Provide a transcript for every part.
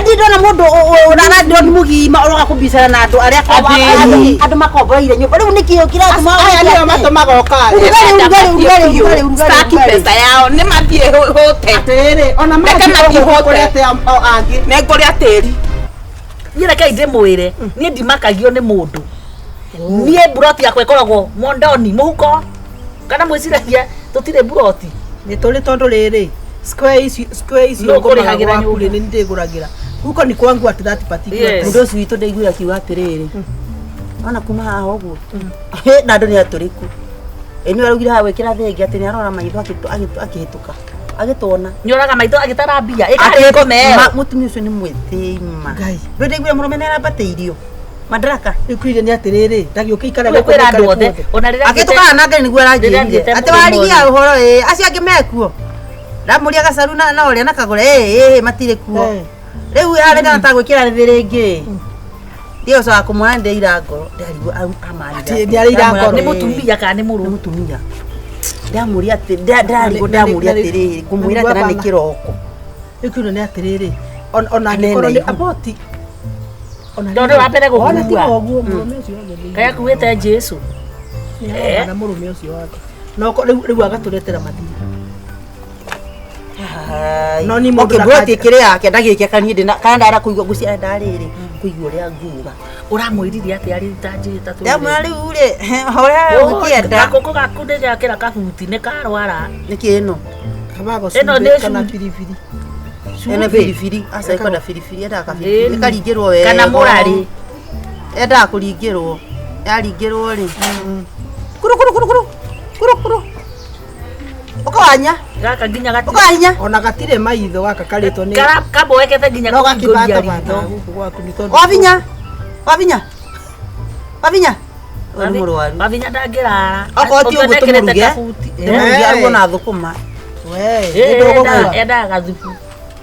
Ndio na mundu na ndio mugima uroga kubicana na andu aria andu makomboreire nyumba riu nikio kiratuma aya nio matumagoka staki pesa yao ni mathie hote atere ona mathie hote angi nengoria tiri nyira kai ndimwire ni ndimakagio ni mundu nie buroti yakwa ikoragwo mondoni muhuko kana mwiciragia tutire buroti ni tuli tondu riri square icio ngorihagira nyumba ni ndiguragira huko ni kwangu at that particular mundu ucio witu ndaigura kiuga atiriri ona kuma haha uguo na andu ni aturiku eni araugire ha gwikira thengi ati ni arora maitho akihituka agitona nyoraga maitho agitara mbia ikari komeo mutumia ucio ni mwithima ngai ndende igura murume nera bateirio madaraka ikwire ni atiriri ndagioka ikara gwikira andu othe ona rira agituka na ngari niguo aranjirire ati warigia uhoro acio angi mekuo ndamuria gacaru na uria na kagore matire kuo riu hari na ta gwikira ringi ndio sawa kumwande irango ndarigo amani ati ari irango ni mutumia kana ni murume mutumia ndamuria ati ndamuria atiri kumwira kana ni kiroko ikwire ni atiriri ona ngikoro ni aboti ndondo wapere ona ti gukua oguo murume ucio wothe kaya kuwete Jesu na murume ucio wothe no riu agaturetera mathira no ni mundu buroti kire yake ndagikia kaninde kana ndara kuigwa gucia ndariri kuigwa ria nguga uramwiririe ati ari tanjita tu ndamwa riu ri horia ukienda gakoko gakunde gakira kahuti ne karwara nikino kabago eno ne kana piripiri ene piripiri asa iko na piripiri enda kabiri karingirwo we kana murari enda kuringirwo yaringirwo ri kuru kuru kuru kuru kuru kuru ukawanya gaka ginya gati ukawanya ona gatire maitho gaka karitwo ni kaboekete ginya no gakibata ritho bata guku gwaku ni tondu wavinya uri murwaru wavinya ndangirara akoti ugutumuruge ndumuruge arwo na thukuma we ndogo enda gathupu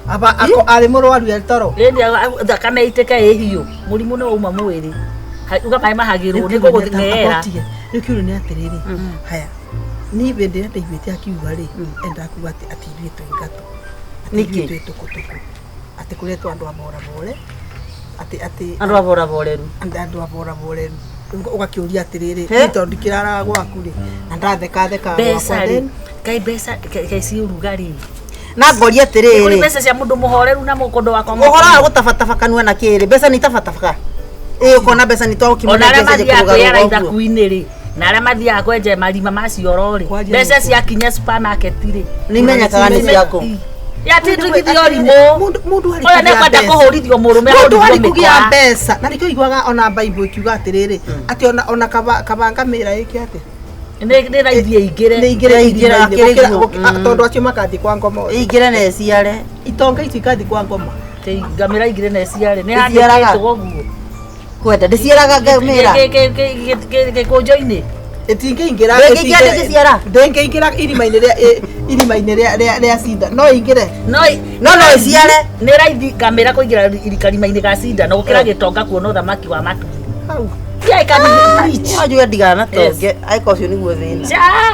aba ako ari murwaru eltoro indi thakame iteka hiyo murimu no uma mwiri uga pai mahagirwo ni guguthingera nikiru ni atiriri haya ni bende ndaigwite akiuga ri enda kuga ati ithuĩ ngato niki tukutuku ati kuretwo andu abora bore ati andu abora boreru andu abora boreru ugakiuria atiriri tondu kirara gwaku ri na ndatheka kai besa kai si urugari na ngoria atiriri kuri besa cia mundu muhoreru na mukondo wakwa uhora wa gutafatafakanu na kiri besa ni tafatafaka ukona besa ni twa ukimuna besa je kuruga ithaku-ini ri na aria mathiaga kwenja marima macioro ri mbeca ciakinya supermarket ri nimenyakaga ni ciaku yatindugithio rimo mundu ari oya nekwenda kuhurithio murume mundu ari kugia mbeca na nikio igwaga ona Bible ikiuga atiriri ati ona kabanga mira iki ati ne raithie ingire tondu acio makathi kwa ngoma ingire na ciare itonga ici ikathi kwa ngoma ngamira ingire na ciare ne handikitwo guo kwenda ndiciaraga ngamira kunjo-ini itingeingira ndengeingira irimaini ria cinda no ingire no iciare ni raithi ngamira kuingira irikarimaini ga cinda no gukira gitonga kuona uthamaki wa matu hau ya ikani ajuga ndigana tonge aiko cio niguo thina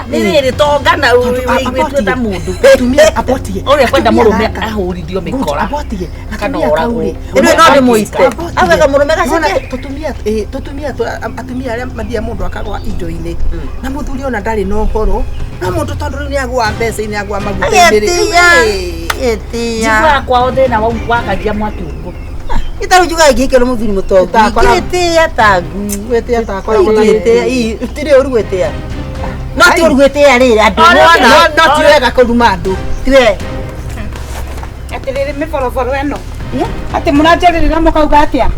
ni riri tonga na wigwitwe ta mundu tumia apotie ore kwenda murume ahurithio mikora apotie kana oragwo ino no ndi muite aga murume gacake tutumia atumia aria mathia mundu akagwa indo-ini na muthuri ona ndari no horo na mundu tondu riu ni agwa mbeca-ini agwa maguta-ini jiwa kwao thina wakagia mwatungu itaru juga igike no muthuri mutongu igite tagu gwete atakora igite tire uru gwete no ti uru gwete riri andu no tiwega kuruma andu tiwe atiriri miboroboro eno ati muranjarira mukauga atia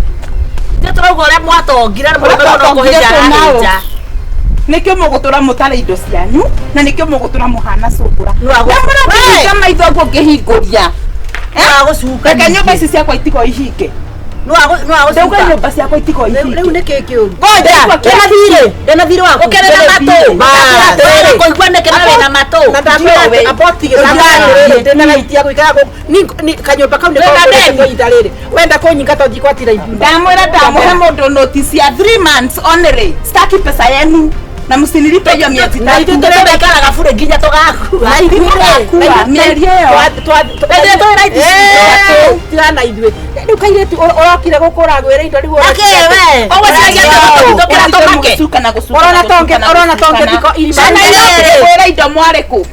ti turauga uria mwatongire no kuhinja nikio mugutura mutare indo cianyu na nikio mugutura muhana cukura na maitho guo ngihinguria gucuka reke nyumba ici ciakwa itiko ihinge ndauga nyumba ciakwa itiko ihinge riu niki kiu ngoja ndena thire waku ukerera matu kuigua neke nawe na matu na ndakwira apotie ndena gaitia gwikara ni kanyumba kau ni ko itariri wenda kunyinga tondu kwatira ibunda ndamwira ndamuhe mundu notice ya 3 months only staki pesa yenu na msinilipe hiyo miezi na ithuĩ tũrĩmaikara gabure nginya tũgakua mĩeri ĩyo tigana ithuĩ rĩu kairĩtu ũrokire gũkũragwĩra indo rĩu ũrona tonge thiko irima indo mwarĩkũ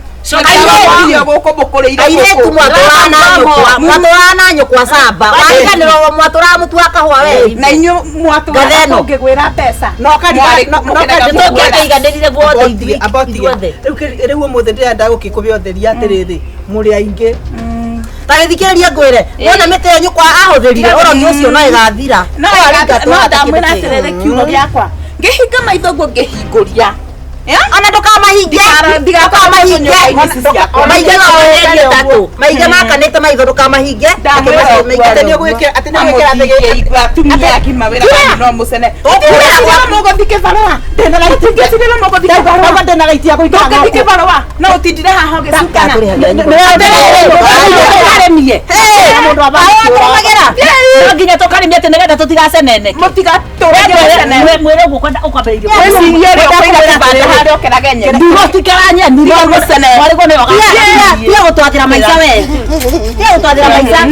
airetu mwatũrana nyũkwa camba wariganĩrwo mwatũra mũtu wa kahũa we na inyuĩ mwatũra ũngĩgwĩra mbeca nokaiganĩrire guothe rĩu ũmũthĩ ndĩrenda gũkĩkũbĩa ũtheria atĩrĩrĩ mũrĩ aingĩ ta gĩthikĩrĩria ngwĩre wona mĩtĩ ya nyũkwa ahũthĩrire ũrogi ũcio no ĩgathira no ndamwĩra atĩrĩrĩ kiugo gĩakwa ngĩhinga maitho guo ngĩhingũria ona ndũkamahinge mahinge makanĩte maitho ndũkamahinge no ũtindire haha ũgĩcukana nginya tũkarĩmia atĩ nĩgetha tũtigaceneneke mwĩre ũguo kwenda ũkwambĩrĩria ndigotikaranya gũtwathĩra maica we gũtwathĩra maica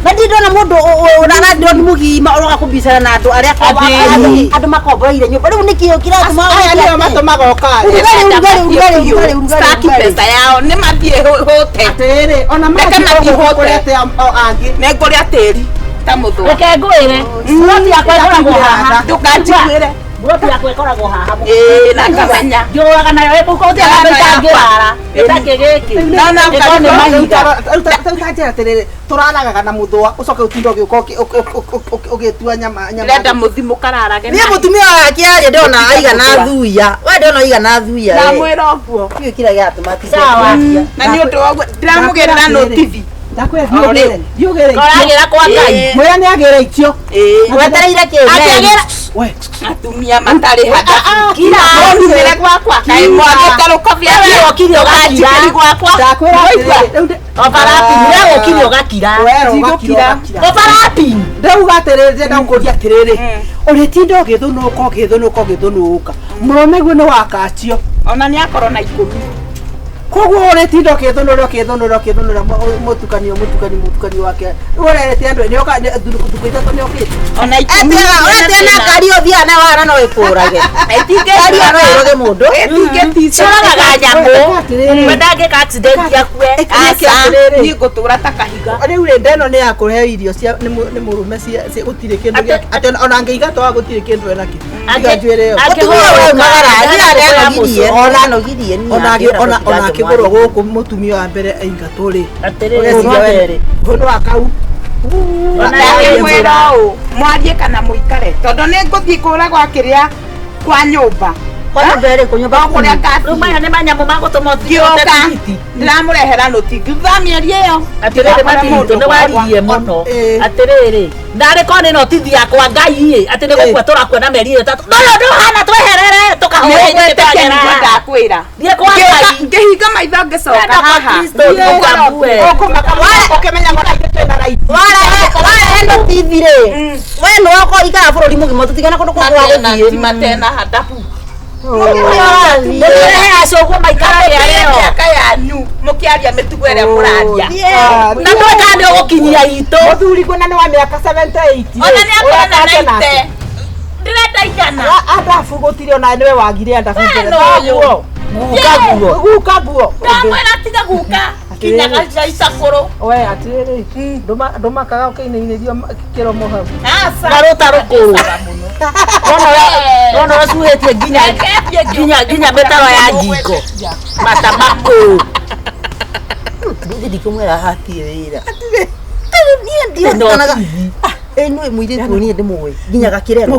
na ndindona mũndũ ũrarandĩrwo nĩ mũgima ũroga kũmbicana na andũ arĩa andũ makomboreire nyũmba rĩu nĩkĩo kĩratũma matũmagoka pesa yao nĩ mathiĩ hũte ona makĩhũte nĩngũrĩa tĩri ta mũthũ reke ngwĩre buroti yakwa ĩkoragwo haha ndũkanjiguĩre buroti yakwa ĩkoragwo haha na ngamenya njũraga nayo ũkũthiaga itangĩrara gĩtakĩ gĩkĩ ĩkorwo nĩ mahinga ũtanjĩra atĩrĩrĩ tũraragaga na mũthũa ũcoke ũtinda ũgĩtua nyama ndĩrenda mũthimũ kararage niĩ mũtumia wake arĩ ndona aigana thuya we ndona aigana thuya ndamwĩra ũguo kĩu kĩrĩa gĩatũma na nĩ ũndũ wa ũguo ndĩramũgĩrĩra notithi koragĩra kwa Ngai mwĩra nĩ agĩra ikio wetereire kĩĩ atumia matarĩ kira gwakwa na mwagĩte rũkobia ũkire ũgakira gwakwa obarapini we ũkire ũgakira obarapini ndauga atĩrĩrĩ ndakũria atĩrĩrĩ ũrĩtinda ũgĩthũnũka mũrũme guo nĩ wakacio ona nĩ akorwo na ikũmi koguo ũrĩtinda ũkĩthũnũra mũtukanio wake ũrerete andũ thukũ ithatũ nĩ okĩte ona ikũmi na ngari ũthiaga nayo wana no ĩkũrage ngari no ĩroge mũndũ cũragaga nyamũ wendangĩka accident yakue niĩ ngũtũra ta kahiga rĩu rĩnda ĩno nĩ ya kũhe irio nĩ mũrũme gũtirĩ kĩndũ atĩ ona ngĩiga twaga gũtirĩ kĩndũ enakĩ njuĩre ĩyo ona akĩgũrwo gũkũ mũtumia wa mbere aingatwo rĩ ũhũthũ wa kau mwĩra ũũ mwarie kana mũikare tondũ nĩ ngũthiĩ kũra gwa kĩrĩa kwa nyũmba kũrĩa maya nĩ manyamũ magũtũma ndĩramũrehera noti thutha mĩeri ĩyo atĩrĩrĩ matiritũ nĩ waririe mũno atĩrĩrĩ ndarĩ korwo nĩ notithi yakwa Ngai atĩ nĩ gũkua tũrakuona mĩeri ĩyo ĩtatũ no ndũhana tweherere ndakwĩra ngĩhinga maitho ngĩcoka haha ũkĩmenya warehe notithi rĩ we nĩ wako ikara bũrũri mũgima tũtigana kũndũ kũgũthiĩ matena hadabu acũguo maikara mĩaka yanyu mũkĩaria mĩtugo ĩrĩa mũraria na twĩka nĩ ũgũkinyia itũ mũthuri kwĩna nĩ wa mĩaka 78 ona nĩ akorana na ite ndĩrenda igana andabu gũtirĩ ona nĩwe wagire andabu guka guo ndamwĩra tiga guka kinyaga icakũrũ we atĩrĩrĩ ndũmakaga ũkĩinĩinĩrio kĩromo hau na rũta rũkũrũ wona ũcuhĩtie nginya mĩtaro ya ngingo mata makũrũ ndikũmwĩra hatirĩ wĩra niĩ ndionanaga nĩ mũirĩtu niĩ ndĩmũĩ nginya gakĩrero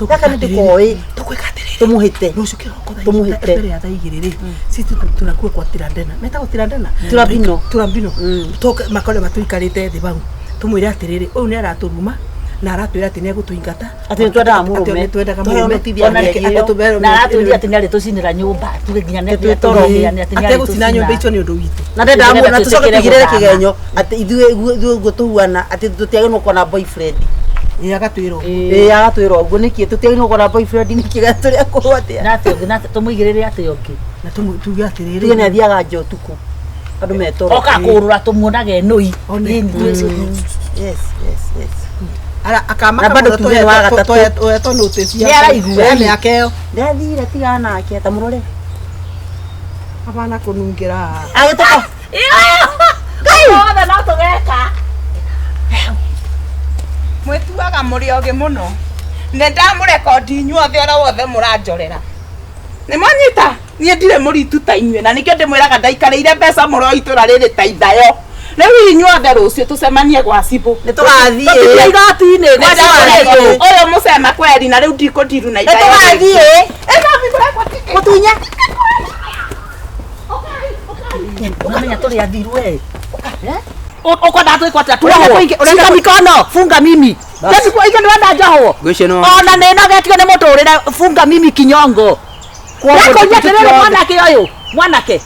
gaka nĩ ndĩkoĩ tũmũhĩte tũmũhĩte mbere ya thaa igĩrĩ rĩ sisi tunakuwa kwa Tirandena metagwo Tirandena turambino toka makore matũikarĩte thĩ bau tũmwĩre atĩrĩrĩ ũyũ nĩ aratũruma na aratwĩra atĩ nĩ egũtũingata atĩ twendaga mũrũme na aratwĩria atĩ nĩ arĩ tũcinĩra nyũmba tuge nginya nĩ tũrogĩane atĩ nĩ arĩ gũcina nyũmba icio nĩ ũndũ witũ na ndenda muona tũcoke tũigĩrĩre kĩgenyo atĩ ithuĩ guo tũhuana atĩ tũtiagĩrĩirwo kuona boyfriend agatwira agatwira uguo niki tutiagirwo gora boyfriend niki gaturia kuhwatia na tumuigirire ati yoki na tuge atiriri tuge ne athiaga njo tuku andu metoro oka kurura tumuonage nui yes ara akama bado tuge wa gatatu oeto notice ya araigua yani akeo ndathire tiga nake tamurore abana kunungira agitoka othe no tugeka mwituaga muri oge muno ne ndamurekondi inyuothe ora wothe muranjorera ni mwanyita nie ndire muritu ta inyue na nikio ndimwiraga ndaikareire mbeca muro itura riri ta ithayo riu inyuothe rucio tucemanie gwa cibu ni tugathie igoti-ini uyu mucema kweri na riu ndikundiru na ithayo tugathie mutunya unamenya tuli athiru ukwenda twikwatia funga mikono funga mimi basi kwa hiyo ndio njoho ona neno getio ni muturire funga mimi kinyongo kwa nyeterere mwanake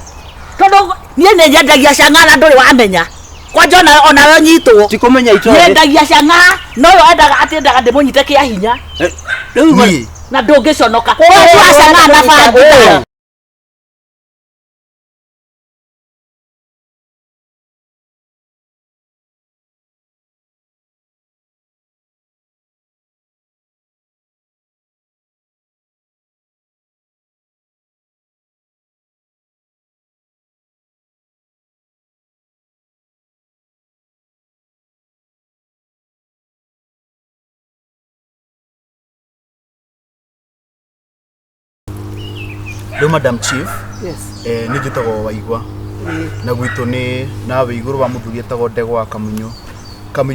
tondu nie nendagia cang'ana nduri wamenya kwa jona ona we nyitwo tikumenya ito nendagia cang'a no yo endaga atendaga ndimunyite kia hinya na ndungiconoka kwa cang'a na bangu Ndo Madam Chief yes ni gitagwo Waigwa na gwitu ni nawe iguru wa muthuri etagwo Ndegwa Kamunyo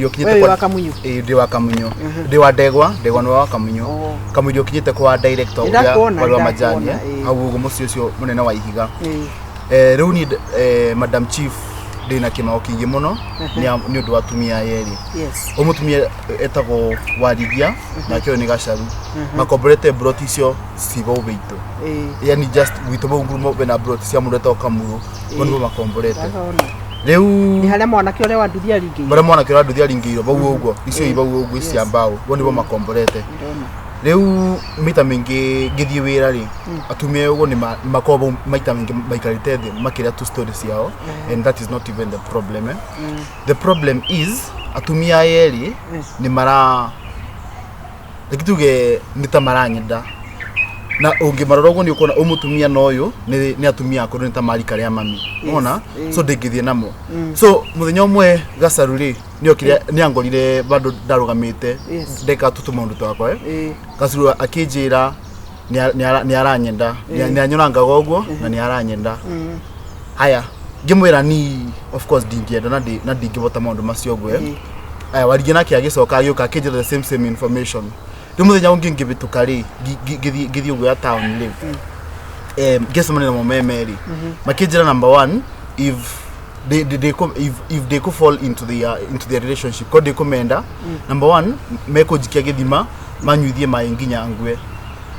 kinyite kwa Kamunyo ndi wa Kamunyo ndi wa Ndegwa no wa Kamunyo Kamunyo kinyite kwa director wa majani au ugo mucio cio munene wa Ihiga riu ni Madam Chief ndina kimao kingi muno ni undu wa tumia yeri umutumia etagwo Warigia na kio ni Gacaru makomborete broti cio cibo bitu yani just gwitobo ngurumo bena broti cia mundu etagwo Kamuru bono makomborete riu ni haria mwanake ore wa nduthia ringi bara mwanake ora nduthia ringiro bau uguo icio ibau uguo cia mbao bono bo makomborete riu mita mingi ngithie wira ri atumia uguo ni makobo maita mingi maikarite thi makiria tu stories yao and that is not even the problem the problem is atumia yeri ni mara ikituge nitamaranyenda na ungimarora uguo ni ukona umutumia noyo ni atumia akuru ni tamarika ria mami ona so ndingithie namo so muthenya umwe Gacaru ri ni okiria ni angorire bado ndarugamite ndeka tutumundu twakwa Gacaru akinjira ni aranyenda ni anyuranga goguo na ni aranyenda haya ngimwira ni of course ndingienda na ndingibota maundu macio gwe aya Warigia nake agicoka agiuka akinjira the same information muthenya ungi ngibituka ri ngithie uguo ya town live gesomani na momemeri makinjira number 1 if they could fall into the relationship ko de komenda number 1 meko jikia githima manyuithie mainginya ngwe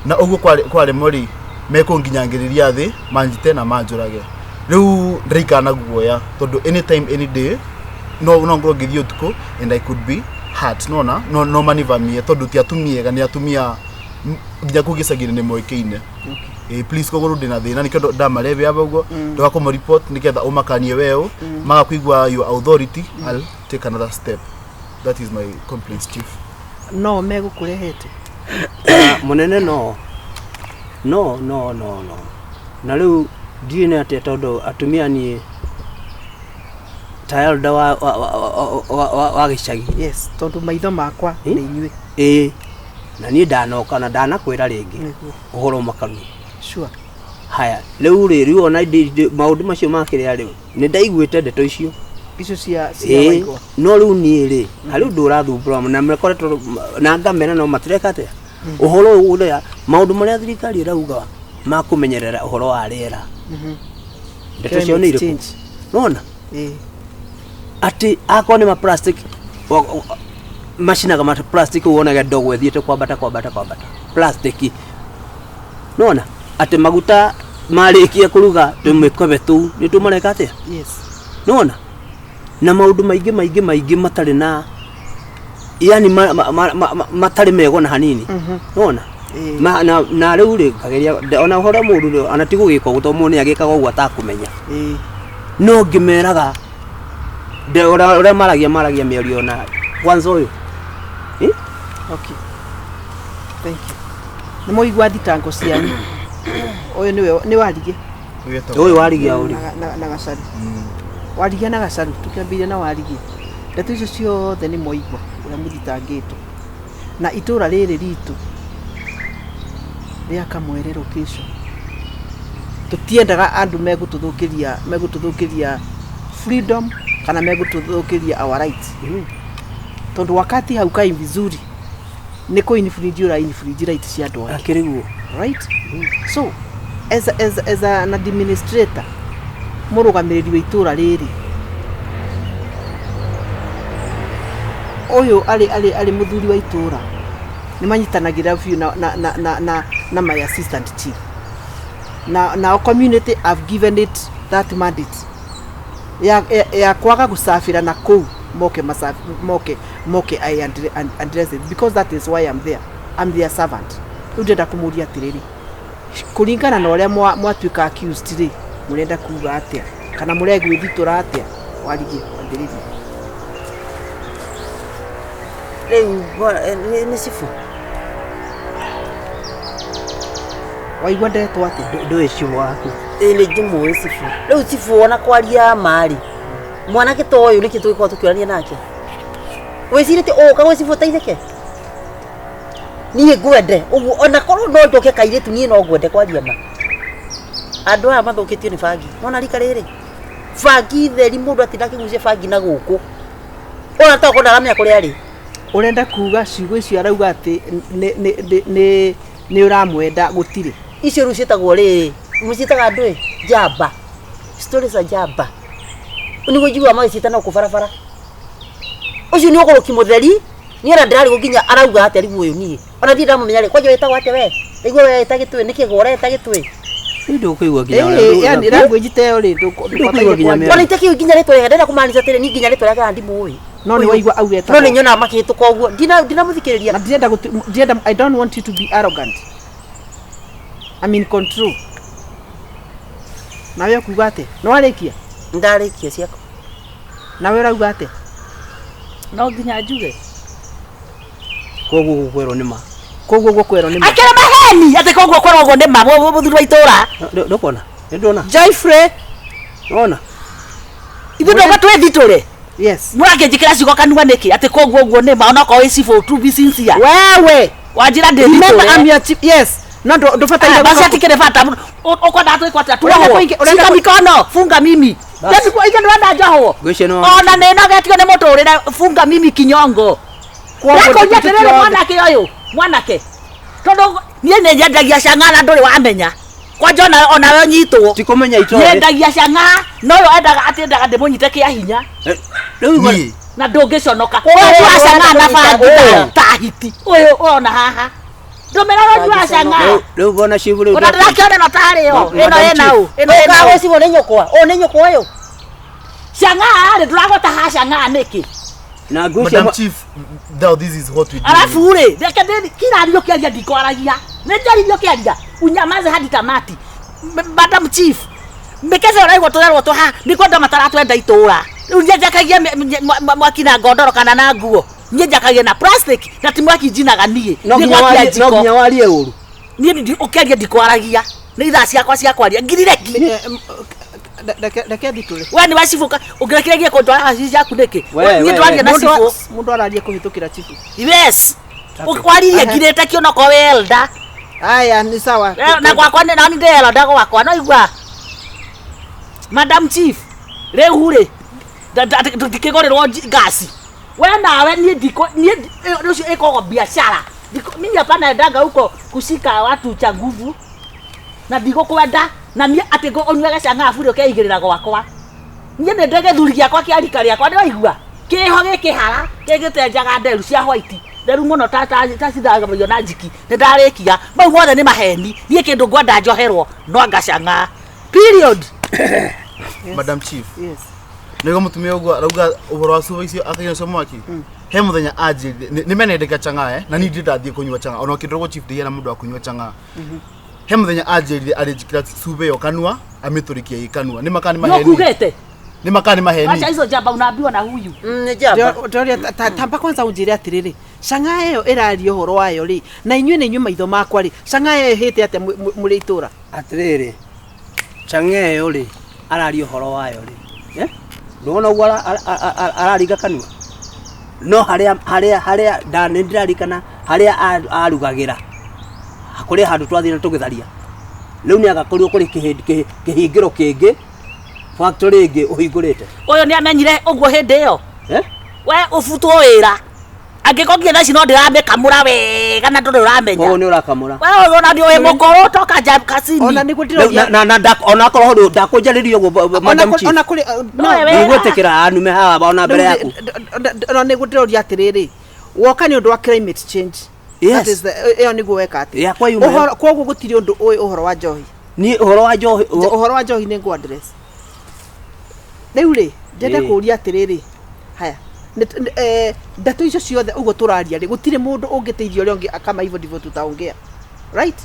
na uguo kware mori meko nginyangiriria thi manjite na manjurage riu ndirikana guoya tondu anytime any day no ngro ngithio tuko and I could be hurt no manivamie tondu ti atumia ni atumia nginya kugisagire ni moikeine please kogoro ndina thina nikio ndamarebe abaguo ndakoma report niketha umakanie weo magakuigwa your authority I'll take another step that is my complaint chief no megukurehete munene no na riu ndine ate tondu atumia ni tayari wa gicagi yes tondu maitho makwa ni inyue na ni ndanoka na ndanakwira ringi uhoro makaru sure haya riu ona maundu macio makire riu ni ndaiguite ndeto icio cia Waigwa no riu ni ri hariu ndurathumbura na mekoretwo na ngamena no matirekate uhoro uria maundu maria thirikari irauga makumenyerera uhoro wa riera ndeto cio ni iriku nona ati akwa ni ma plastic machine kama plastic uonaga ndogo ethiete kwambata plastic nona ati maguta marikia kuruga tumikobe tu ni tumareka atia yes nona na maundu maingi matari na yani matari mego na hanini nona na riu ri kageria ona hora mundu anatigu giko gutomo ni agikaga ugwa atakumenya no ngimeraga de ora maragia mĩario na kwanza uyu okay thank you ni moigwa thitango cianyu uyu ni warige uyu warigia uri na gacaru warigia na gacaru tukiambire na warigia ndeto icio ciothe ni moigwa uria muthitangitwo na itura riri ritu ria Kamwere location tutiendaga andu megututhukiria freedom kana megututhukiria our rights tondu wakati haukai vizuri niko infringe rights cia andu akiriguo right so as an administrator murugamiriri wa itura riri oyo ali muthuri wa itura ni manyitanagira view na my assistant chief na our community have given it that mandate ya kwaga gusafira na kou moke I address it because that is why I'm there. I'm their servant. Ndenda kumuria atiriri kuringana na uria mwatuika accused ri murenda kuga atia kana muregwe thitura atia warigie kwambiriria rĩu nĩ cibu waigua ndetwo atia ndũĩ cibu waku nĩ njimũĩ cibu rĩu cibu ona kwaria marĩ mwanake ta ũyũ nĩkĩ tũgĩkorwo tũkĩũrania nake wĩcirĩte ũka gwĩ cibu ũteithĩke niĩ ngwende ũguo ona korwo no njoke kairĩtu niĩ no ngwende kwaria ma andũ aya mathũkĩtio nĩ bangi mona rika rĩrĩ bangi theri mũndũ atindakĩgucia bangi na gũkũ ona ta ũkona aramenya kũrĩa arĩ urenda kuga ciugo icio arauga ati ni uramwenda gutire icio rĩu ciĩtagwo rĩrĩ mũciĩtaga andũ jamba stories za jamba nĩguo njiguaga magĩciĩtana gũkũ barabara ũcio nĩ ũgũrũki mũtheri niĩ ona ndĩrarĩ gũkinya arauga atĩa rĩu ũyũ niĩ ona ndirĩ ndamũmenya rĩ kwanja wĩtagwo atĩa we nĩguo we wĩta gĩtwĩ nĩkĩ gũra wĩta gĩtwĩ ndũkũigua nginya yani language teo rĩ ona itekĩ nginya rĩtwa rĩega ndĩrenda kũmaanisha atĩrĩ niĩ nginya rĩtwa rĩega ndimũĩ no ni waigua augeta no ni nyona makĩhĩtũka ũguo ndinamũthikĩrĩria ndienda I don't want you to be arrogant. I'm in control. Nawe kuga ate no arĩkia ndarĩkia ciako nawe urauga ate no nginya njuge koguo gũkwĩrwo nĩ ma akĩra maheni atĩ koguo kwĩrwo nĩ ma mũthuri wa itũra ndũkona nĩndona Joyfrey ona ithuĩ ndoka twĩthitũre yes mũrakĩnjĩkĩra ciugo kanua nĩkĩ atĩ koguo ũguo nĩ ma ona korwo icibo to be sincere wewe wanjĩra ndĩthitũre I'm your chief yes no ndo fata basi atikere fata ukwenda atwĩkwata tuoho shika mikono funga mimi ndati kwa ike ndwenda njoho ona neno getio nĩ mũtũrĩre funga mimi kinyongo yako nyeterere mwanake tondu niĩ nĩ nyendagia cang'ana ndũrĩ wamenya kwanja ona we nyitwo tikumenya itore nyendagia cang'a no yo endaga ndĩmũnyite kĩa hinya na ndũngĩconoka wewe cang'a na bangi ta hiti ũyũ ona haha ndomera rojua cang'a rĩu bona cibu rĩu ndĩrakĩona no tarĩyo ĩno kawe cibo nĩ nyũkwa nĩ nyũkwa ũyũ cang'a rĩ ndũragota ha cang'a nĩkĩ na ngucia Madam Chief, now this is what we do. alafu rĩ reke kila aliyokiaria ndikoaragia nĩ njari aliyokiaria unyamaze hadi tamati Madam Chief mbekeze ũraigua tũrerwo tũha nĩ kwenda mataratwenda itũra rĩu njakagia mwaki na ngondoro kana na nguo njakagia na plastic na ti mwaki njinaga niĩ no nginya warie ũru niĩ ũkĩaria ndikoaragia nĩ ithaa ciakwa cia kwaria ngirĩreki Dake thitũre we nĩ wacibuka ũngĩrekeregia kũndwara hacici yaku nĩkĩ niĩ ndwaria na cibu mũndũ araria kũhĩtũkĩra chifu yes waririe ngirĩte kĩonoko welda aya ni sawa na gwakwa nĩ nani ndĩelda gwakwa no igua Madam Chief rĩu rĩ ndikĩgũrĩrwo gasi we nawe niĩ rĩcio ĩkoragwo biashara mimi hapana ndanga huko kushika watu cha nguvu na ndigũkwenda na niĩ atĩ ũnyuage cang'a bũrĩ ũkeigĩrĩra gwakwa niĩ nĩ ndege thuri gĩakwa kĩa rika rĩakwa nĩwaigua kĩho gĩkĩhara kĩgĩtenjaga nderu cia white nderu mũno ta cithagamario na njiki nĩ ndarĩkia mau mothe nĩ maheni niĩ kĩndũ ngwenda njoherwo no ngacang'a period Madam Chief, yes nĩgo mũtumia ũguo arauga ũhoro wa cuba icio akĩnywa cio mwaki he muthenya aje ni menendeka changa na ni ndathie kunywa changa ona kindrogo chief ndiye na mundu wa kunywa changa he muthenya aje alijikira sube yo kanua amiturikia ikanua ni makani maheni Nokugete. ni makani maheni Acha hizo jamba unaambiwa na huyu. Ni jamba. Ndoria tamba kwanza unjire atiriri. Changa iyo irari uhoro wayo ri. Na inyuĩ nĩ inyuĩ maitho makwa ri. Changa iyo hite ate muri itura. Atiriri. Changa iyo ri arari uhoro wayo ri. Ndona ugwa arariga kanua. No haria ndirarikana haria arugagira. Hakuri handu twathina tugitharia. Riu ni agakorio kuri kihingiro kingi. Factory ingi uhingurite. Uyu ni amenyire uguo hindi iyo. We ufutwo wira. Angikogie naci no ndiramekamura wega na nduri uramenya. Ko ni urakamura. We ona ndio we mukoro toka jab kasini. Ona ni gutiroria na ona korwo ndu ndakujaririo madam chief. Ona kuri no gwetekera anume hawa ona mbere yaku. Ona ni gutiroria atiriri. Woka ni undu wa climate change. That is the iyo ni gweka ati. Ya kwa yume. Uhoro koguo gutiri undu uhoro wa njohi. Ni uhoro wa njohi. Uhoro wa njohi ni ngwa address. Riu ri ndenda kuria atiriri. Haya. Ndeto icio ciothe uguo turaria ri gutire mundu ungiteithio ri ongi akama hivyo ndivyo tutaongea. Right?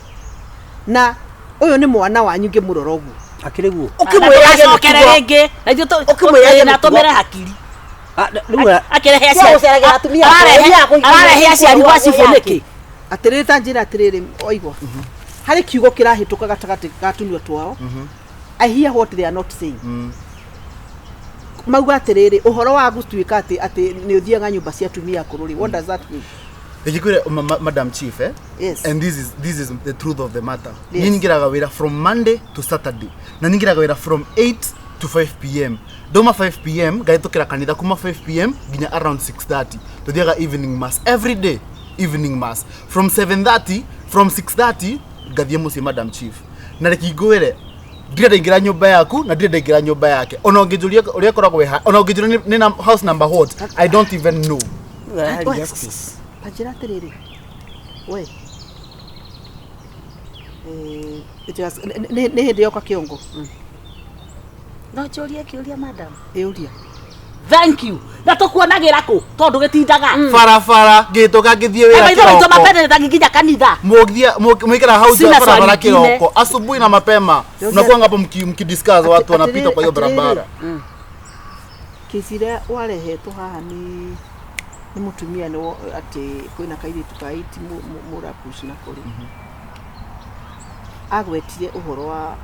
Na uyu ni mwana wanyu ngimurora uguo. Akire guo. Ukimwira cokere ringi. Na ithu ukimwira na tumere hakiri. Akirehe aciari atumia. Ararehe aciari wa cifuniki. Atiriri ta njira atiriri oigwa. Hari kiugo kirahituka gatagati gatunio twao. I hear what they are not saying. Mauga atiriri uhoro wa gutuika ati ni uthiaga nyumba cia atumia kururi. What does that mean? Ejikwire Madam Chief Yes. And this is the truth of the matter. Yes. Ningiraga wira from Monday to Saturday. Na ningiraga wira from 8 to 5 p.m. Doma 5 p.m. Gaitukira kanitha kuma 5 p.m. ginya around 6:30. Tuthiaga evening mass every day. Evening mass from 7:30 from 6:30 gathie muci Madam Chief. Na rekingwire ndire ndaingira nyumba yaku na ndire ndaingira nyumba yake. Ona ungijuria uria koragwo ha. Ona ungijuria ni house number what? I don't even know. Pajira atiriri. We. Ne hindi yoka kiongo. No choria kiuria madam. Euria. Thank you. Na tukuonagira ku tondu gitindaga. Farafara gituka ngithie wira kiroko. Ndio mapende nginya kanitha. Mwikira house ya barabara kiroko asubuhi na mapema. Unakuwa hapo mkidiscuss watu wanapita kwa hiyo barabara. Kisira warehetwo haha ni mutumia ni ati kwina kairitu kaiti murapush na kuri. Agwetire uhoro wa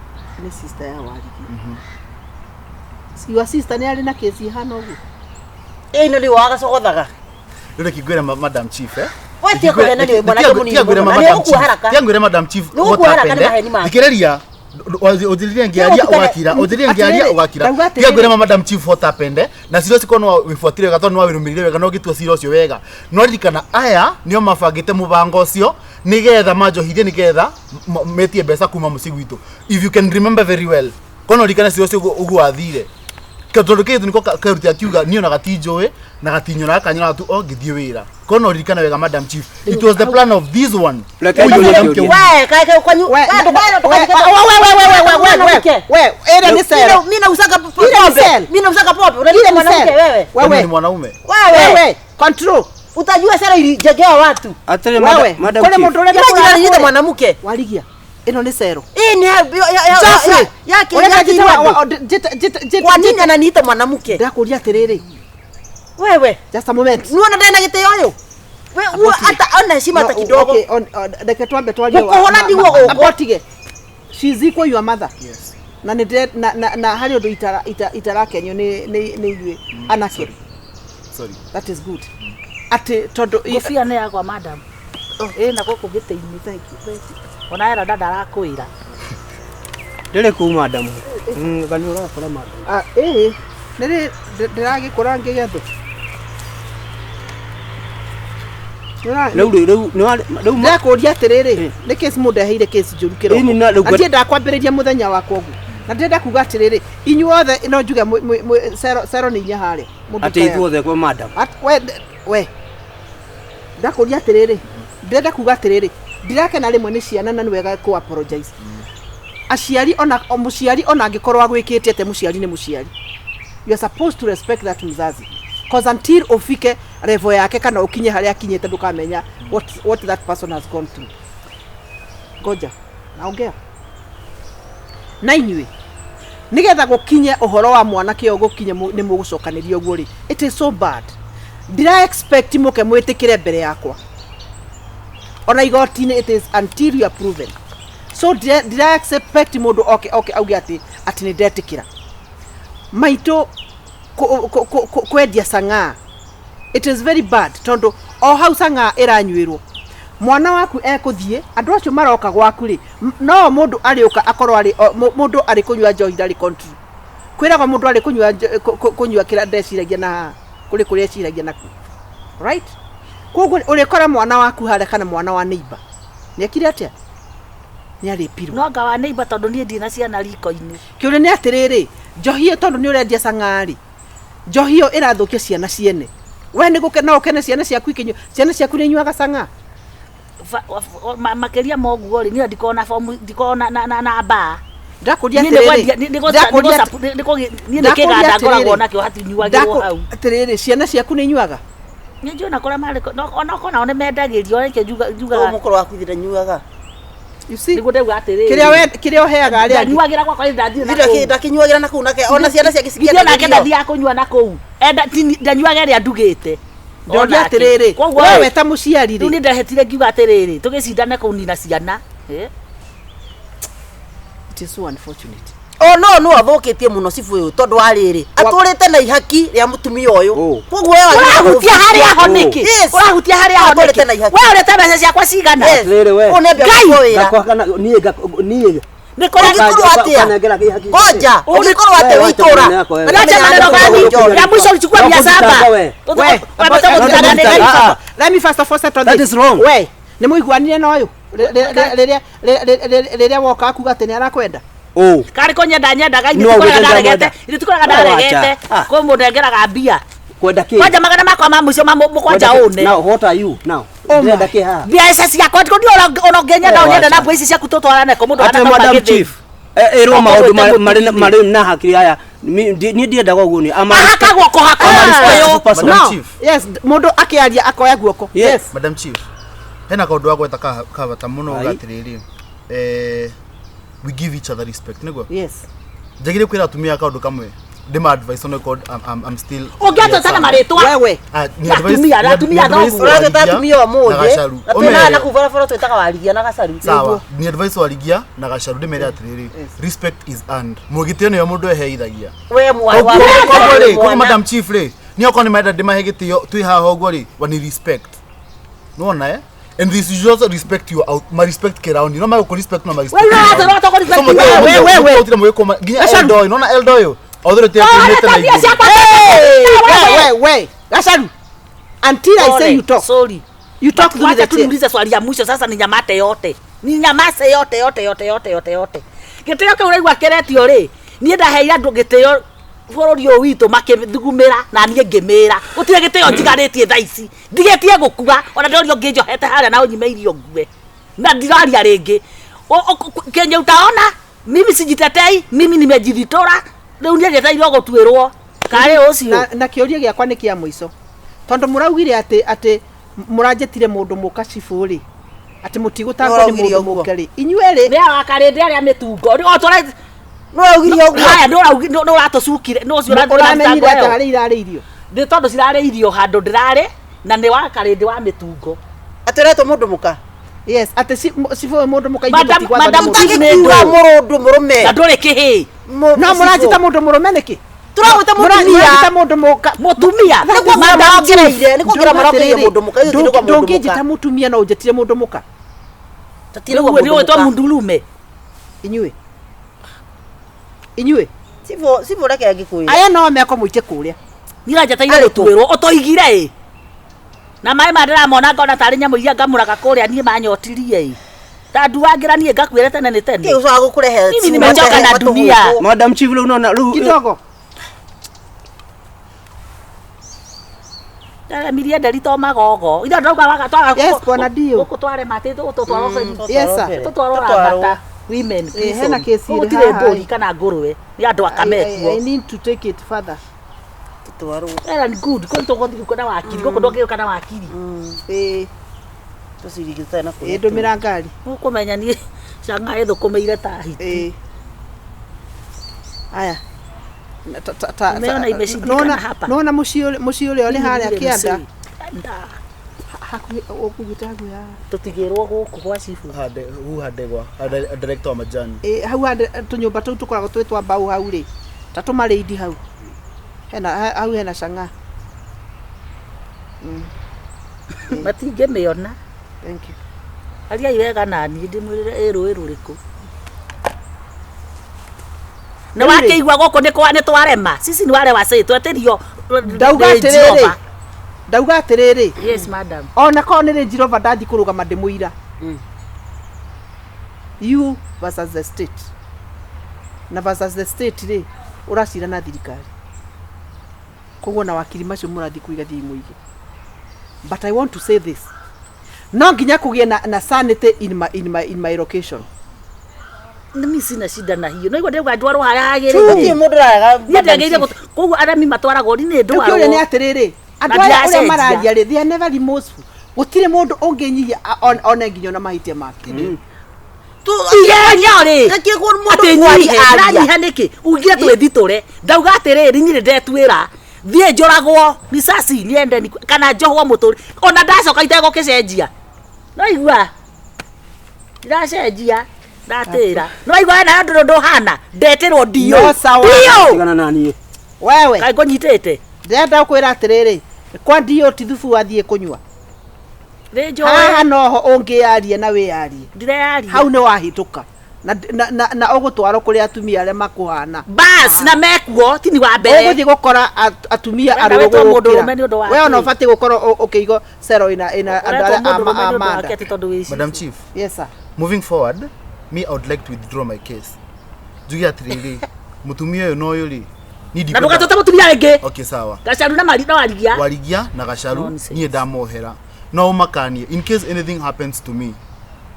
ni sister ya Warigi. Your sister ni ari na kesi hano ugu. No ni waga sogothaga. Ndio kigwira Madam Chief Watie kwa nani mwanake munini. Tiangwira Madam Chief Dikiriria Odiliria ngiaria ugakira tiangwira Madam Chief hotapende na sio sikono wifuatire gatoni wa wirumirire wega no gitua siro cio wega no rikana aya nio mabangite mubango ucio nigetha majohithie nigetha metie mbeca kuma mucigwitu. If you can remember very well kono rikana siro cio uguathire katondu kitu niko karuti akiuga niyo na gatinjoe na gatinyo na kanyona tu ngithie wira kono rikana wega Madam Chief. It was the plan of this one. Wewe kae kwanyu era ni sera. Mimi nausaka pombe. Mimi nausaka pombe. Unalile mwanamke wewe. Wewe ni mwanaume. Wewe control. Utajua sera ilijegea watu. Atire Madam Chief. Kule mtu unalile mwanamke. Waligia. Ino ni sero. Ni yake kwa nini ananiita mwanamke? Ndakuria atiriri. Wewe just a moment. Nuona ndena giteo yo. Wewe hata ona heshima hata kidogo. Okay, ndeke twambe twalio. Ukohona ndiwo uko. Apotige. She is equal your mother. Yes. Na ni na hari undu itarake nyo ni yue anake. Sorry. That is good. Ati tondu kofia ne yakwa madam. Na goko giteini. Thank you. Ona era dada arakwira. Ndire ku madam. Gani urakora madam. Nere ndiragi kurange gatho. Reu ndakuria atiriri ni case mundu aheire case njuru kiroko. Ati ndakwambiriria muthenya wakwa ugu. Na ndenda kuga atiriri inyuothe no njuge sero ni nya hare. Ati ithuothe kwa madam. We ndakuria atiriri ndenda kuga atiriri ndirake na rimwe ni ciana na niwega ku apologize. Aciari ona muciari ona angikorwa gwikite ate muciari ni muciari. You are supposed to respect that mzazi. cause until ufike level yake kana ukinye haria akinyete ndukamenya what that person has gone through. Ngoja naongea na inyuĩ nigetha gukinye uhoro wa mwana kio gukinye ni mugucokanirio guo ri, it is so bad. Ndira expect muke mwitikire mbere yakwa ona igoti-inĩ, it is until you are proven. So ndira expect mundu okay auge ati ni ndetikira maito kwendia sanga. It is very bad tondu o hau sanga iranyuirwo mwana waku ekuthie andu acio maroka gwaku ri no mundu ariuka akorwo ari mundu ari kunywa njohi ndari control kwiraga mundu ari kunywa kira ndeciragia na kuri eciragia naku, right? Koguo urikora mwana waku hare kana mwana wa neighbor ni akire atia ni ari piru no nga wa neighbor tondu nie ndina ciana riko-ini kiure ni atiriri njohi tondu ni urendia sangari njohi yo irathukia ciana ciene we ni gukena ukene ciana ciaku ikinyo ciana ciaku ni nyuaga sanga makeria moguo ri ni ndikona form ndikona na ba ndakuria atiriri ni ndikiganda ngoragwo nakio hati nyuagirwo hau atiriri ciana ciaku ni nyuaga ni njona kora mari ona kona one mendagirio reke juga mukoro waku thira nyuaga. You see niguo ndauga atiriri kiria heaga aria nyuagira kwa ndathire na ndakinyuagira na kuu nake ona ciana ciake cikia nake ndathia kunyua na kuu enda ndanyuaga ria ndugite ndoria atiriri wewe ta muciari ri ni ndahetire ngiuga atiriri tugicindane kunina ciana it is so unfortunate. No athukitie muno cibu uyu tondu ariri aturite na ihaki ria mutumia uyu koguo wewe urahutia haria honiki urahutia haria honiki wewe urete mbeca ciakwa cigana unebia kuwira niye ni koragituru atia ngoja ugikorwo ate witura acha maneno gani ya mwisho ulichukua 700 let me first of all settle that is wrong. we ni muiguanire na uyu riria woka akuga ati ni arakwenda kari konyenda nyendaga ini tukoraga ndaregete ko mundu engeraga mbia kwenda ki kwanja magana makwa ma mucio mukwanja une now what are you now ndenda ki ha mbia ciakwa ko ndio onongenya na unyenda na mbia ciaku tutwarane ko mundu ana madam chief ero maundu mari na hakiri aya ni ndienda guo ni haka guoko hako madam chief yes mundu akiaria akoya guoko yes madam chief hena kaundu wa gweta kavata muno gatiriri we give each other respect nego yes jagire kwira tumia kaundu kamwe ndima advice on code I'm still ungeto sana maritwa wewe ni advice uratumia no urageta tumia moje atena na kuvara fara twetaka warigia na gacaru sawa ni advice warigia na gacaru ndimere atiriri respect is earned mugitio ni yo mundu eheithagia we mwa kwa madam chief le ni okoni maida ndimahegitio twi haha ogwo ri wani respect nuona and this is also respect you out my respect around you no my respect no my respect wewe utira mweko ginya eldo no na eldo yo other te mete na wewe gacaru until I say you talk sorry you talk through the tuliuliza swali ya mwisho sasa ni nyamate yote ni nyamase yote giteo ke uraigwa keretio ri ni ndaheira ndu giteo bururi o witu makithugumira na nie ngimira gutire giteo njigaritie thaici ndigetie gukua ona ndorio nginjohete haria na unyimeirio ngue na ndiraria ringi Kenya utaona mimi sijitetei mimi nimejidhitora riu nie gitairio gutwirwo kare ucio na kiuria giakwa ni kia mwiso tondu muraugire ati muranjetire mundu muka cifu ri ati mutigutangwo ni mundu muka ri inyuere ria wakarinde aria mitungo ri otore no ugirio guo haya no ratucukire no ucio uramenyire atari irari irio ndi tondu cirare irio handu ndirare na ni wakarinde wa mitungo ateretwo mundu muka yes ati cifu mundu muka madam takikura mundu murume na nduri kihi no muranjita mundu murume niki turawita muranjita mundu muka mutumia madam kireire ni kugira maroke mundu muka iyo ndirwa mundu muka ndungijita mutumia no ujetire mundu muka tatire ni wetwa mundulume inyue sivo reke agikuira aya no meko muite kuria nirajataire gutwirwo otoigire na mai mandira mona ngona tari nyamu iria ngamuraga kuria nie manyotirie tandu wangira nie ngakwire tene ni tene ki usaga kurehe mimi nimechoka na dunia madam chief leo unaona kidogo dala miria derito magogo ida ndoga wagatwara yes bwana dio kutware mate tutwaro yes sir tutwaro rabata women hena kesi ile boli kana ngurwe ni andu akametwo I need to take it further tutwaro era ni good ko to gothi ko na wakiri ko ndoke kana wakiri tusirigita na ko ndumira ngari uko menya ni Chang'aa ithukumeire ta hiti aya umeona imeshindikana hapa naona mushi ule ni haria kianda hakuhi okugitagu ya tutigirwo guku kwa chifu hade gwa director wa majani hau hande tunyumba tu tukoragwo twitwa mbau hau ri tatu mareidi hau hena Chang'aa matingĩmĩona. Thank you. Ariai wega nani ndĩmwĩrĩre ĩrũĩ rũrĩkũ. Nĩ wakĩigua gũkũ nĩ twarema. Sisi nĩ wale wasĩ tweterio. Ndauga atĩrĩrĩ. Yes madam. Ona ko nĩ Jehova ndathi kũrũgama ndĩmũira. You versus the state. Na versus the state rĩ ũracira na thirikari. Koguo na wakiri macio mũrathi kũiga thiĩ mũige. But I want to say this. No nginya kugie na sanity in my location. Mimi sina shida na hiyo. Naigua ndĩrauga ndwarwo harĩa hagĩrĩire. Tuti mũndũ araga. Ndĩagĩrĩire koguo arami matwaragwo nĩ ndwarwo. Tukio nĩ atĩrĩrĩ. Andũ arĩa mararia rĩ they are never remorseful. Gũtirĩ mũndũ ũngĩnyihia one nginya na mahitia make. Igenya-rĩ. Rekĩ mũndũ aranyiha nĩkĩ? Ugire twĩthitũre. Ndauga atĩrĩrĩ nyirĩ ndetwĩra. Thiĩ njoragwo risasi niende kana njohwo mũtũri. Ona ndacoka itegũkĩcenjia. No igua. Ndiracenjia. Ndatĩra. No igua na ndũndũ hana. Ndeterwo ndio. No sawa. Tigana nani. Wewe. Kaĩ ngũnyitĩte. Ndenda kwĩra atĩrĩrĩ. Kwa ndio ti thubu wathiĩ kũnyua. Rĩnjũ. Haha noho ũngĩaria na wĩarie. Ndirearia. Hau nĩ wahĩtũka. Na ũgũtwarwo kũrĩ atumia arĩa makũhana. Bas na mekuo tini wa mbere. Ũgũthiĩ gũkora atumia arũgũ gũkĩra. Wewe no ũbatiĩ gũkorwo ũkĩigwo cero ina andũ arĩa amanda. Madam Chief. Yes sir. Moving forward, me I would like to withdraw my case. Jugi atiriri. Mutumia ũyũ no yuri. Na ndũgatũte mutumia rĩngĩ. Okay sawa. Gacaru na mari no warigia. Warigia na gacaru niĩ ndamohera. No umakanie in case anything happens to me,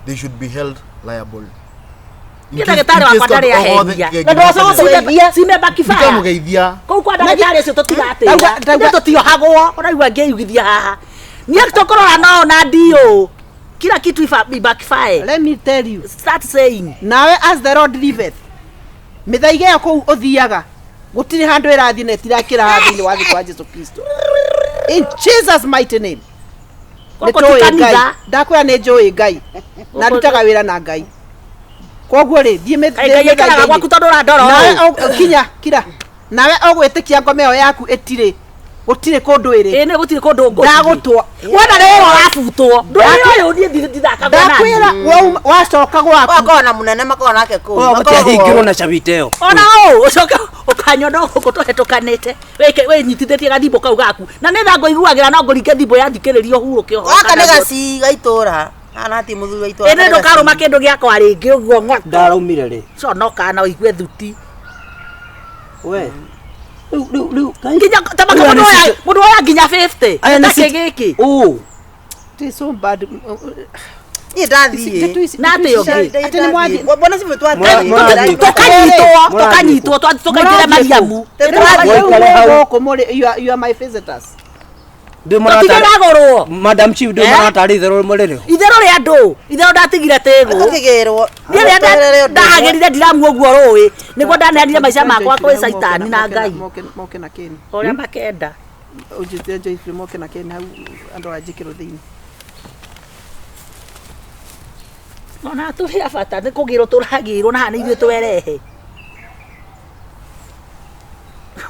they should be held liable. Ndagĩtarĩ wakwa ndarĩ aheria. Na ndũcoka cime bakifaya. Ndĩkamugeithia. Kũu kwa ndagĩtarĩ ũcio tũtigatĩra. Ndĩ tũtiohagwo. Ũraigua ngĩigithia haha. Niĩ tũkorora no na ndio. Kila kitu ibakifaya. Let me tell you. Start saying. Nawe as the Lord liveth. Mĩthaiga ĩyo kũu ũthiaga. Gũtirĩ handũ ĩrathiĩ na ĩtirakĩra thĩinĩ wa thikũ wa Jesu Kristo. In Jesus mighty name. Ndakwĩra nĩ njũĩ Ngai. Na ndutaga wĩra na Ngai. Koguo rĩ thiĩ mĩthaiga gwaku tondũ ũrandora ũũ. Kira. Nawe ũgwĩtĩkia ngome ĩyo yaku ĩtirĩ. Gũtirĩ kũndũ ĩrĩ. Ĩ nĩ gũtirĩ kũndũ ngũ. Ndagũtwa. Wona rĩo wabutwo. Ndũrĩ ũyũ niĩ ndithakagwo nani. Ndakwĩra wacoka gwaku. Wakona mũnene makona nake kũu. Makahingĩrwo na cabiteo. Ona ũũ ũcoka ũkanyono gũkũ tũhetũkanĩte. Wĩnyitithĩtie gathimbo kau gaku. Na nĩ tha ngũiguagĩra no ngũringe thimbo yathikĩrĩrio hurũke ũhoro. Waka nĩ gaciga itũra. Ana ti mũthuri wa itũra. Ĩnĩ ndũkarũma kĩndũ gĩakwa rĩngĩ ũguo ng'oto. Ndaraumire rĩ. Conoka na ũigue thuti. We. Nginya tamaka mũndũ oya nginya 50. Nake gĩkĩ. Oh. It is so bad. Niĩ ndathiĩ. Na atĩ ũngĩ. Atĩ nĩ mwathi. Mbona sivyo twathiĩ. Tũkanyitwo tũkaingĩra Mariamu. You are my visitors. Tũtigĩragũrwo. Madam Chief ndio maratari itherũ mũrĩrĩ. Itherũ rĩa andũ. Itherũ ndatigire tĩgũ. Tũkĩgĩrwo. Niĩ ndahagĩrire ndiramu ũguo rũĩ. Nĩguo ndaneanire maica makwa kwĩ caitani na Ngai. Moke na keni. Ũrĩa makenda. Ũnjĩte Joyce moke na keni hau andũ anjĩkĩrwo thĩinĩ. Ona tũrĩ abata nĩ kũgĩrwo tũragĩrwo na nĩ ithuĩ twerehe.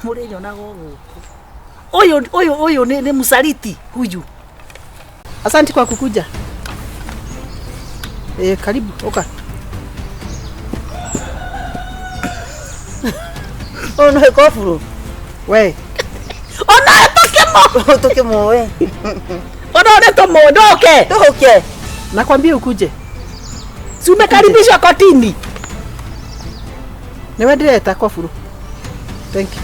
Mũrĩ nyonaga gũkũ. Huyu ni msaliti huyu. Asante kwa kukuja. Karibu, oka. Ono kofuru. We. Ona tokemo we. Ona tomo ndoke. Toke. Nakwambia ukuje. Si umekaribishwa kotini. Niwe ndireta kofuru. Thank you.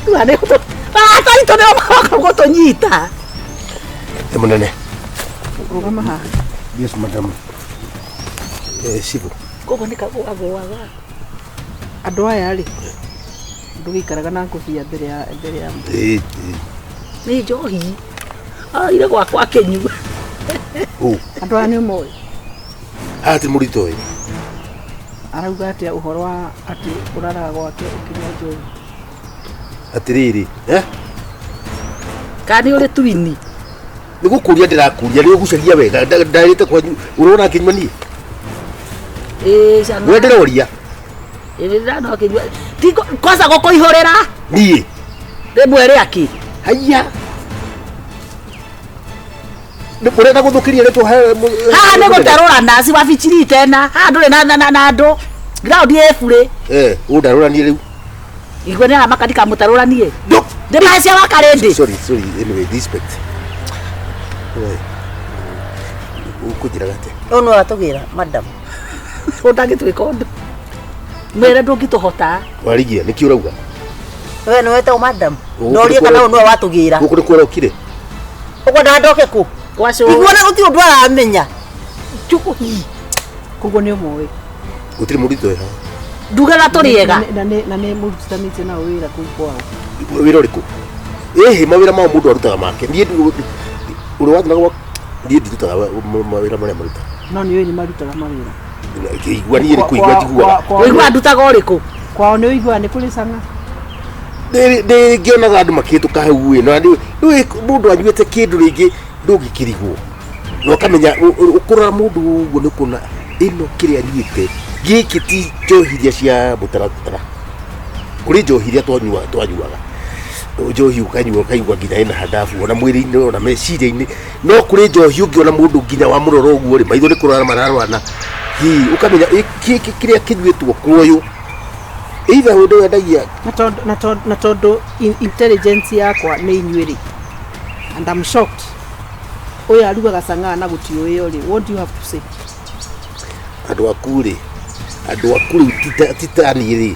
Tuane kuto. Taito ndio mako gutonyita. Munene. Rugama ha. Yes madam. Sibu. Koko nika agwaga. Andũ aya rĩ. ndugikaraga na ngobia mbere ya Nĩ njohi. Ile gwakwa Kĩnyũ. Andũ aya nĩ ũmoĩ. Ati mũrito ũyũ. Arauga atĩa ũhoro wa atĩ ũraraga gwake ũkĩnyua njohi. Atiriri, Kana nĩ ũrĩ twini. Nĩ gũkũria ndĩrakuria nĩ ũgucagia wega ndarĩte kwanyu ũrona Kĩnyua niĩ. Cana. Wewe ndĩroria. Ĩrĩra no Kĩnyua. Tiko kwanza gũkũihũrĩra. Niĩ. Rĩmwe rĩaki. Haya. Ndĩkũrenda gũthũkĩria rĩtwa Haha nĩ gũtarũra naci wabichiri tena. Haha ndũrĩ na andũ. Ground ĩ bure. Ũndarũra niĩ rĩu. Igwe nĩ amakandika mũtarũra niĩ. Ndĩmacia wakarĩndĩ. Sorry, anyway, respect. Ukujira gate. Ono atũgira madam. Ũndangĩtwĩka ũndũ. Mwĩre ndũngĩtũhota. Warigia nĩkĩ ũrauga? Wewe nĩ wetagwo madam. Ndorie kana ono watũgira. Gũkũ nĩ kwĩra ũkire. Ũkwenda ndoke kũ? Gwacũ. Iguona gũtirĩ ũndũ aramenya. Koguo nĩ ũmoĩ. Gũtirĩ mũrito ũyũ. Ndugara tũrĩega. Na nĩ mũrutanĩtie nao wĩra kũu kwao. Wĩra ũrĩkũ? Mawĩra ma mũndũ arutaga make. Niĩ ũrĩ wathiĩ niĩ ndirutaga mawĩra marĩa marutaga. No nĩ ũĩ nĩ marutaga mawĩra. Igua niĩ nĩ kũigua njiguaga. Ũigua ndutaga ũrĩkũ? Kwao nĩ ũiguaga nĩ kũrĩ canga. Ngĩonaga andũ makĩhĩtũka hau mũndũ anyuĩte kĩndũ rĩngĩ ndũngĩkĩrigwo na ũkamenya ũkũrora mũndũ ũguo nĩ kuona ĩno kĩrĩa anyuĩte gĩkĩ ti njohi iria cia mũtaratara. Kũrĩ njohi iria twanyuaga njohi ũkanyua ũkaigua nginya ĩna handabu ona mwĩrĩ-inĩ ona meciria-inĩ, no kũrĩ njohi ũngĩona mũndũ nginya wa mũroro ũguo rĩ maitho nĩ kũrora mararwana ũkamenya kĩrĩa kĩnyuĩtwo kũyũ either ũndũ wendagia na tondũ intelligence yakwa nĩ inyuĩrĩ and I'm shocked. Ũyũ arugaga canga na gũtiũĩ rĩ, what do you have to say? Andũ aku rĩu titani rĩ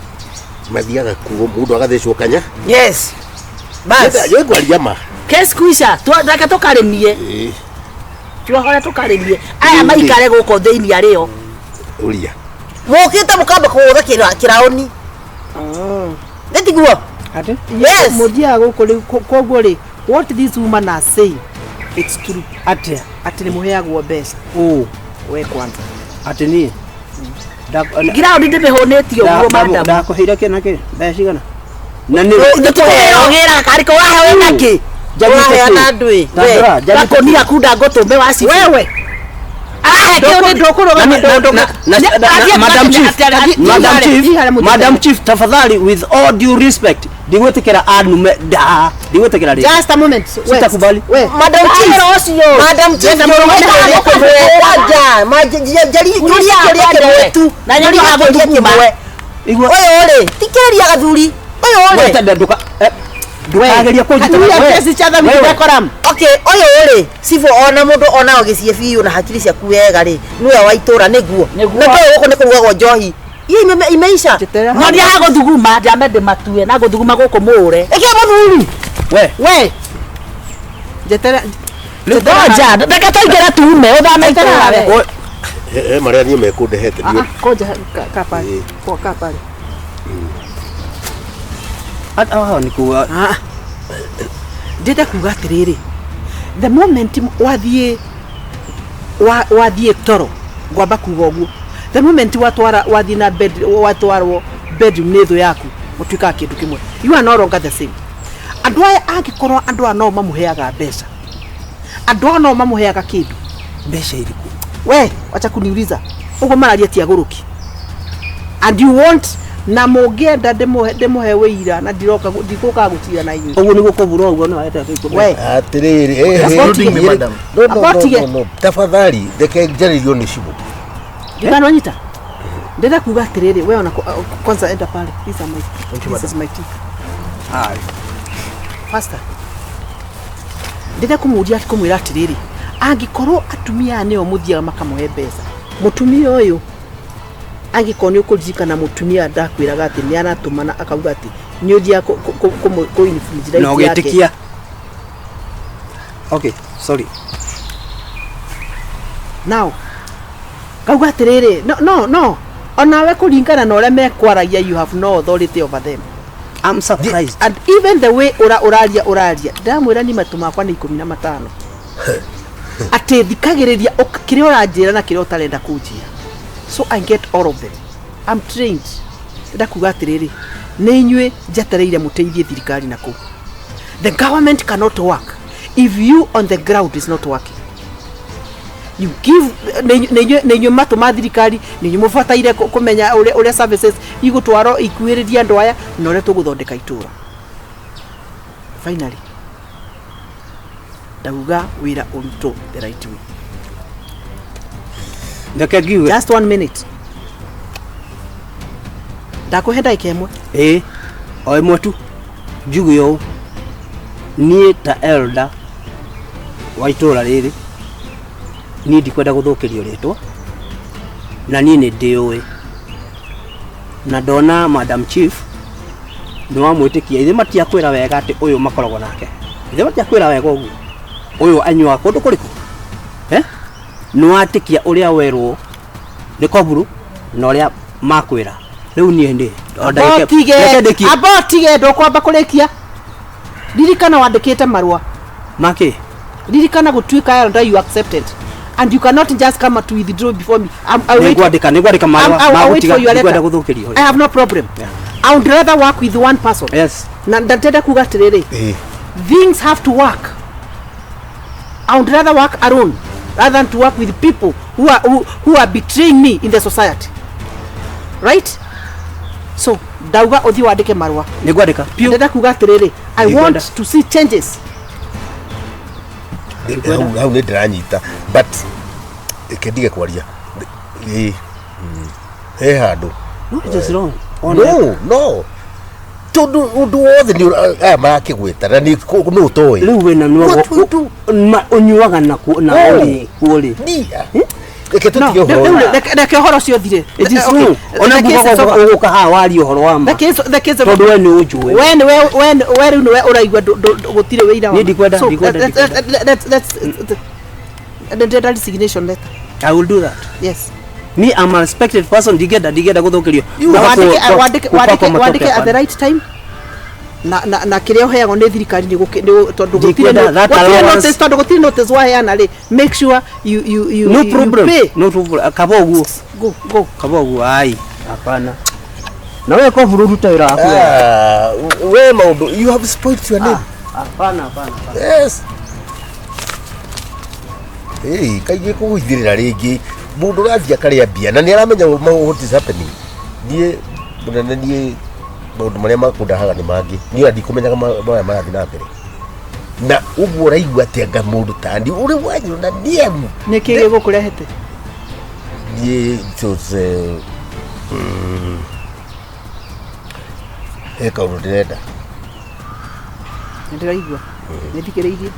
mathiaga kuo mũndũ agathecwo kanya. Yes. Bas. Yeye ngwaria ma. Kesi kuisha, twaka tũkarĩmie. Tuahora tũkarĩmie. Aya maikare gũkũ thĩinĩ arĩo. Ũria. Mũkĩte mũkamba kũhũra kĩraoni. Ndĩtiguo. Ate? Yes. Mũthia gũkũ rĩu koguo rĩ, what this woman are saying, it's true. Atĩa? Atĩ nĩ mũheagwo mbeca. We kwanza. Atĩ niĩ? Ground ndĩmĩhũnĩtio ũguo madam. Ndakũheire kĩna kĩ? Mbeca cigana? Na nĩ ũgĩra karĩko wahe wĩna kĩ? Waheana ndũĩ. Gakonia kunda ngũtũme waci. Wewe. Madam Chief, tafadhali with all due respect, ndigwĩtĩkĩra anume ndigwĩtĩkĩra rĩ. Just a moment. Sitakubali. Madam Chief. Na nyoni hagũtukuma. Ũyũ rĩ, tikĩria gathuri. Ũyũ rĩ. Ndũkageria kũnjita. Okay, ũyũ rĩ, sibo ona mũndũ ona ũgĩcie biũ na hakiri ciaku wega rĩ, nĩwe wa itũra nĩguo. Na tũĩ gũkũ nĩ kũrugagwo njohi. Imeisha. Nyoni hagũthuguma, ndamende matue na gũthuguma gũkũ mũre. Ĩkĩa mũthuri. We. Njetera. Ngoja, ndaka tũingĩra tume, ũthame itũra we. Marĩa niĩ mekũndehete niĩ. Koja kapale. Kwa kapale. Hao ni kuwa. Ndĩrenda kuga atĩrĩrĩ, the moment wathiĩ toro ngwamba kuga ũguo, the moment wathiĩ na bed watwarwo bedroom nĩ thũ yaku mũtuĩkaga kĩndũ kĩmwe, you are no longer the same. Andũ aya angĩkorwo andũ aya no mamũheaga mbeca, andũ aya no mamũheaga kĩndũ, Mbeca irĩkũ? we wacha kuniuliza ũguo mararia ti agũrũki, and you want na mũngĩenda ndĩmũhe wĩira na ndikũkaga gũtira na inyuĩ. Ũguo nĩguo kũbura ũguo no aeta kĩkũ. We Atĩrĩrĩ, madam. No, tafadhali reke njarĩrio nĩ cibũ. Ndikano nyita. Ndĩrenda kuga atĩrĩrĩ, we ona kwanza enda pale. This is my tip. Hai. Faster. Ndĩrenda kũmwĩra atĩrĩrĩ, angĩkorwo atumia nĩo mũthiaga makamũhe mbeca, mũtumia ũyũ angĩkorwo nĩ ũkũririkana mũtumia ndakwĩraga atĩ nĩ anatũmana akauga atĩ nĩ ũthiaga kũ-influence No gĩtĩkia. Okay, sorry. Now, kauga atĩrĩrĩ, no, onawe kũringana na ũrĩa mekwaragia, you have no authority over them. I'm surprised. And even the way uraria ndamwira ni matuma kwa ni 15 ate thikagiriria kire uranjira na kire utarenda kunjia. So I get all of them. I'm trained. Ndakuga atiriri ni inywe njatereire muteithie thirikari nako. The government cannot work if you on the ground is not working. You give nenyo matuma thirikari nenyo mufataire kumenya ule services igutwaro ikuiriria andu aya no re tuguthondeka itura. Finally ndaguga wira unto the right way. Ndakagiwe Just 1 minute. Ndakuhenda ikemwe. O imwe tu njugu yo nie ta elder wa itura riri ni ndikwenda guthukirio ritwa na nie ni ndiwe na ndona Madam Chief ni wa mwitikia ithe matia kwira wega ati uyu makoragwo nake ithe matia kwira wega ugu uyu anywa kundu kuriku ni watikia uria werwo ni koburu na uria makwira riu nie ndi abotige ndo kwamba kurikia dirikana wandikite marua make dirikana gutwika elder you accepted and you cannot just come to withdraw before me. Nigwandika marua magutiga nigwenda guthukirio. I have no problem. Yeah. I would rather work with one person. Yes. Na ndatenda kuga atiriri things have to work. I would rather work alone rather than to work with people who are betraying me in the society. Right? So dauga othi wandike marua nigwandika ndenda kuga atiriri I want to see changes. Hau ni ndiranyita but ikendige kwaria handu what is wrong no tondu undu wothe ni marakigwita na ni no toy riu wena no unyuaga na oli kuoli Reke horo cio thire. Ona mbuga uka ha wari uhoro wa ma. Tondu we ni unjuwe. We riu niwe uraigwa gutire wira wa. Ni ndikwenda. Let's resignation letter. I will do that. Yes. Me I'm a respected person digeda guthukirio. Wandike at the right time. Na kireo heago ni thirikari ni tondu gutire notice tondu gutire notice wa heana ri make sure you no problem pay. No problem kabogu go kabogu ai hapana na wewe kwa vururu tawira hapo we maudu you have spoiled your name hapana yes kaige kuithirira ringi mundu rathia karia bia na ni aramenya what is happening nie munene nie maundu maria makundahaga ni mangi ni andi kumenyaga maya marathi na mbere na uguo raigua atenga mundu tandi uri wanyu na niemu nikige gukurehete nie chose kaundu ndirenda ndiraigua nithikiriirie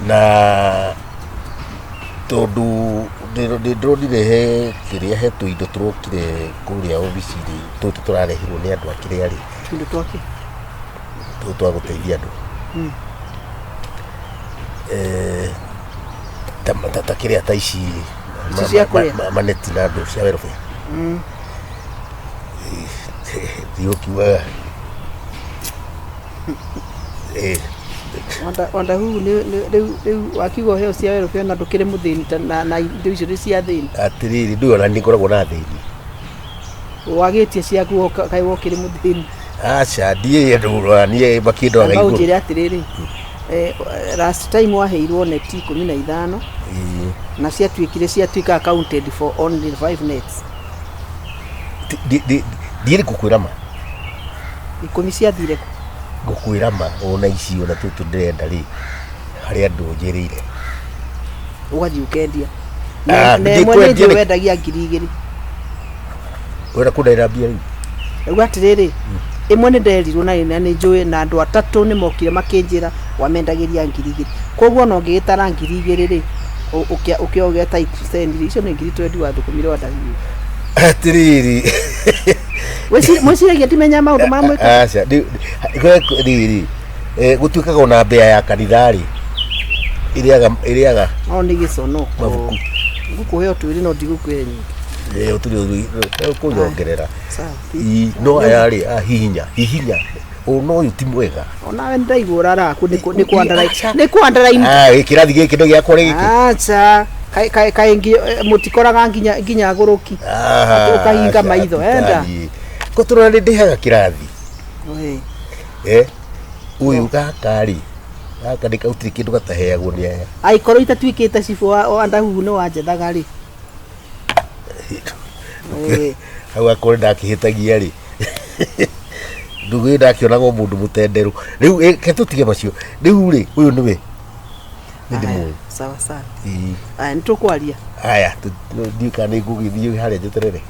na tondu ndironire he kiria hetu indo turokire kuria obiciri tutu turarehirwo ni andu akire ari indo twake tutu aguteithia andu ta kiria ta ici maneti na andu cia welfare kiuga Wanda huu riu wakigo heo cia welfare na ndukire muthini na indo icio cia thini atiriri ndio na nikoragwo na thini wagitie ciaku kai wokire muthini acha ndie ndurwa nie bakindo ga iguru njire atiriri last time waheirwo neti 15 na ciatuika accounted for only 5 nets ndire kukwira ma ikumi ciathire gukwira ma ona ici ona tutu ndirenda ri hari andu njirire ugathi ukendia ne mwenje wendagia 2000 wera kudaira bia ri ugatiriri imwe ni nderirwo na ni njui na andu atatu ni mokire makinjira wamendagiria 2000 koguo no ngitara 2000 ri ukioge type send icio ni 20 wathukumire wadagi atiriri mwiciragia ndimenya maundu mamwe acha riri gutuikaga ona mbea ya kanithari iriaga no ni gicono mabuku ngukuheo twiri no ndigukwire nyingi tuli kunyongerera Sawa. no ayari hihinya no yuti mwega Ona ndaigura raku ni kwandara kirathi giki ndo giakwa giki acha kaingi mutikoraga nginya aguruki ukahinga maitho enda ko turore ndihaga kirathi uyu gakari gaka ndikautire kindu gataheagwo ni aya aikorwo itatwikite cibu wa ndahuhu ni wanjethaga ri hau akore ndakihitagia ri ndugu ndakionagwo mundu mutenderu riu ketutige macio riu ri uyu niwe ndimu sawa sawa nitukwaria aya ndika ni ngugithie haria njeterere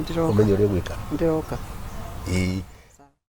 ndiroka umenye uri gwika ndiroka